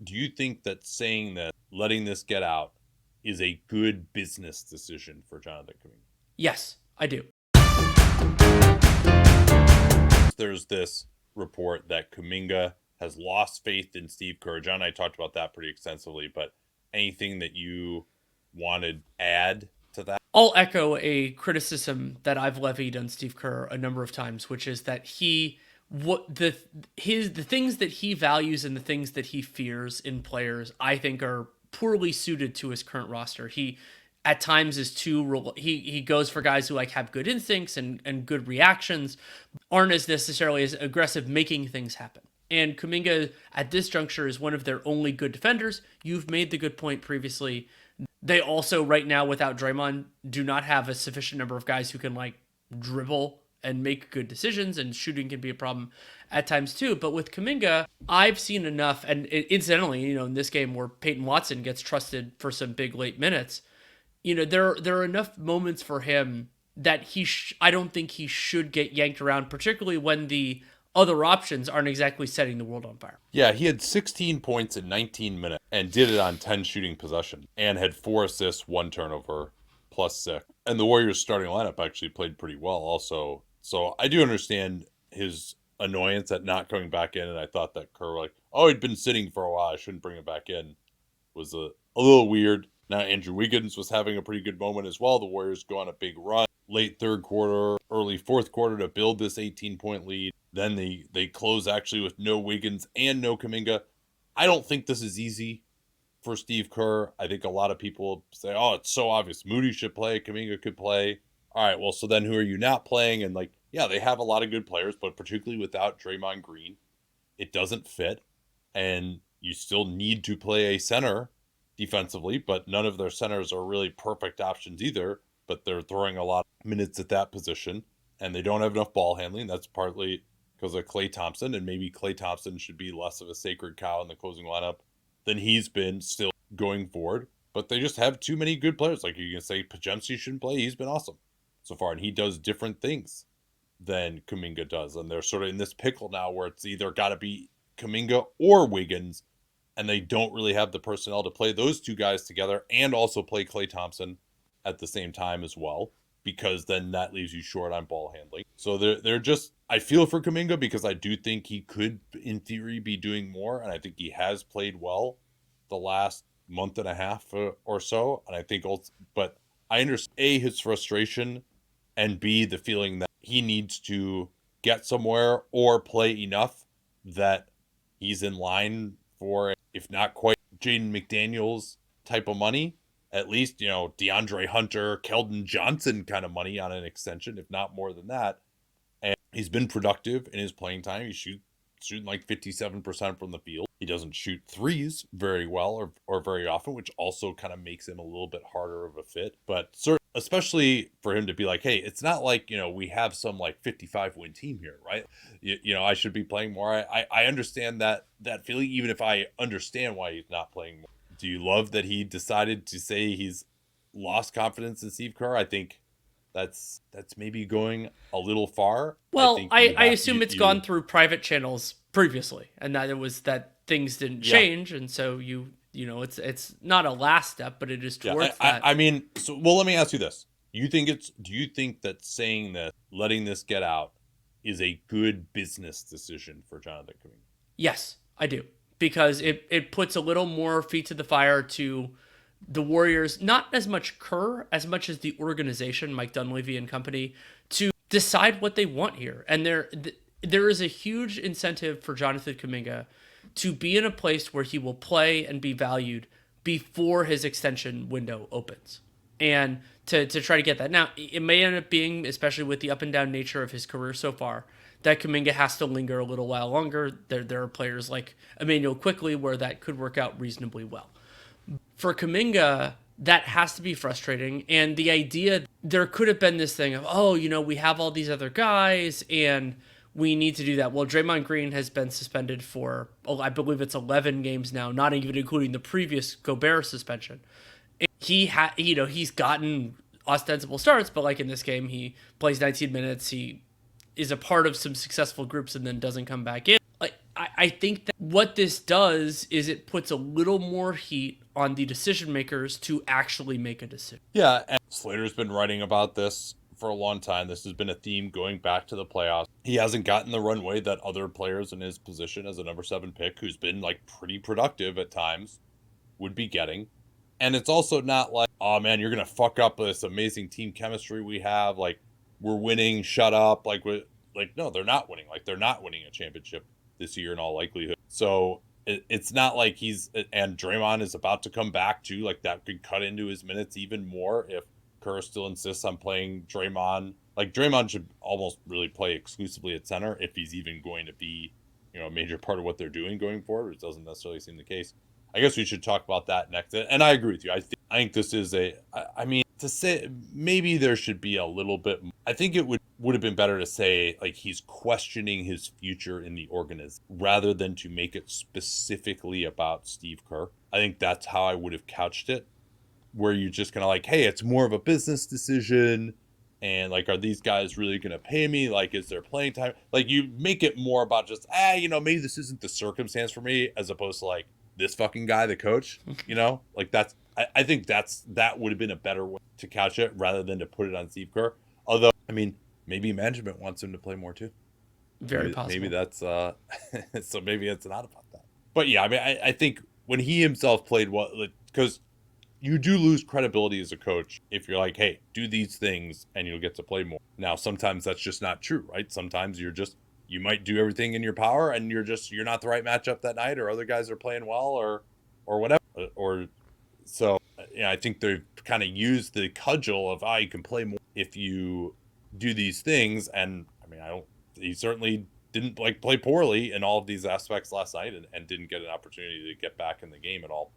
do you think that saying that, letting this get out, is a good business decision for Jonathan Kuminga? Yes, I do. There's this report that Kuminga has lost faith in Steve Kerr. John and I talked about that pretty extensively, but anything that you wanted to add to that? I'll echo a criticism that I've levied on Steve Kerr a number of times, which is that the things that he values and the things that he fears in players, I think, are poorly suited to his current roster. He at times is he goes for guys who like have good instincts and good reactions, aren't as necessarily as aggressive making things happen. And Kuminga at this juncture is one of their only good defenders. You've made the good point previously. They also right now without Draymond do not have a sufficient number of guys who can like dribble and make good decisions, and shooting can be a problem at times too. But with Kuminga, I've seen enough, and incidentally, in this game where Peyton Watson gets trusted for some big late minutes, there are enough moments for him that I don't think he should get yanked around, particularly when the other options aren't exactly setting the world on fire. Yeah, he had 16 points in 19 minutes and did it on 10 shooting possessions and had 4 assists, 1 turnover, plus 6. And the Warriors starting lineup actually played pretty well also. So I do understand his annoyance at not coming back in, and I thought that Kerr, he'd been sitting for a while, I shouldn't bring him back in, was a little weird. Now Andrew Wiggins was having a pretty good moment as well. The Warriors go on a big run late third quarter, early fourth quarter to build this 18-point lead. Then they close actually with no Wiggins and no Kuminga. I don't think this is easy for Steve Kerr. I think a lot of people say, oh, it's so obvious. Moody should play. Kuminga could play. All right, well, so then who are you not playing? And they have a lot of good players, but particularly without Draymond Green, it doesn't fit. And you still need to play a center defensively, but none of their centers are really perfect options either. But they're throwing a lot of minutes at that position, and they don't have enough ball handling. That's partly because of Klay Thompson, and maybe Klay Thompson should be less of a sacred cow in the closing lineup than he's been still going forward. But they just have too many good players. Like you can say Pajemski shouldn't play. He's been awesome so far, and he does different things than Kuminga does. And they're sort of in this pickle now where it's either got to be Kuminga or Wiggins, and they don't really have the personnel to play those two guys together and also play Klay Thompson at the same time as well, because then that leaves you short on ball handling. So they're just, I feel for Kuminga because I do think he could, in theory, be doing more, and I think he has played well the last month and a half or so, and I think also, but I understand A, his frustration, and B, the feeling that he needs to get somewhere or play enough that he's in line for, if not quite Jaden McDaniels type of money, at least, DeAndre Hunter, Keldon Johnson kind of money on an extension, if not more than that. And he's been productive in his playing time. He's shooting like 57% from the field. He doesn't shoot threes very well or very often, which also kind of makes him a little bit harder of a fit. But especially for him to be like, hey, it's not like, we have some 55-win team here, right? I should be playing more. I understand that feeling, even if I understand why he's not playing more. Do you love that he decided to say he's lost confidence in Steve Kerr? I think that's maybe going a little far. Well, I assume it's gone through private channels previously, and that it was that things didn't change, and so it's not a last step, but it is towards that. I mean, let me ask you this: do you think that saying that, letting this get out, is a good business decision for Jonathan Kuminga? Yes, I do. Because it puts a little more feet to the fire to the Warriors, not as much Kerr, as much as the organization, Mike Dunleavy and company, to decide what they want here. And there is a huge incentive for Jonathan Kuminga to be in a place where he will play and be valued before his extension window opens. And to try to get that. Now, it may end up being, especially with the up and down nature of his career so far, that Kuminga has to linger a little while longer. There are players like Emmanuel Quickley where that could work out reasonably well. For Kuminga, that has to be frustrating. And the idea, there could have been this thing of, we have all these other guys and we need to do that. Well, Draymond Green has been suspended for, I believe it's 11 games now, not even including the previous Gobert suspension. And he's gotten ostensible starts, but in this game, he plays 19 minutes. He is a part of some successful groups and then doesn't come back in. I think that what this does is it puts a little more heat on the decision makers to actually make a decision. Yeah, and Slater's been writing about this for a long time. This has been a theme going back to the playoffs. He hasn't gotten the runway that other players in his position as a number 7 pick, who's been like pretty productive at times, would be getting. And it's also not like, oh man, you're gonna fuck up this amazing team chemistry we have. Like, we're winning, shut up. Like no, they're not winning. Like, they're not winning a championship this year in all likelihood. So it's not like and Draymond is about to come back too. Like, that could cut into his minutes even more if Kerr still insists on playing Draymond. Like, Draymond should almost really play exclusively at center if he's even going to be, a major part of what they're doing going forward, which doesn't necessarily seem the case. I guess we should talk about that next. And I agree with you. I think this is to say maybe there should be a little bit more. I think it would have been better to say like he's questioning his future in the organization rather than to make it specifically about Steve Kerr. I think that's how I would have couched it, where you're just kind of like, hey, it's more of a business decision. And like, are these guys really going to pay me? Like, is there playing time? Like, you make it more about just, maybe this isn't the circumstance for me, as opposed to like, this fucking guy, the coach, like I think that would have been a better way to couch it rather than to put it on Steve Kerr. Although, maybe management wants him to play more too. Very possible. Maybe that's so maybe it's not about that. But yeah, I think when he himself played well, because you do lose credibility as a coach if you're like, hey, do these things and you'll get to play more. Now, sometimes that's just not true, right? Sometimes you might do everything in your power and you're not the right matchup that night, or other guys are playing well, or whatever. Or so I think they've kind of used the cudgel of you can play more if you do these things. And he certainly didn't play poorly in all of these aspects last night and didn't get an opportunity to get back in the game at all.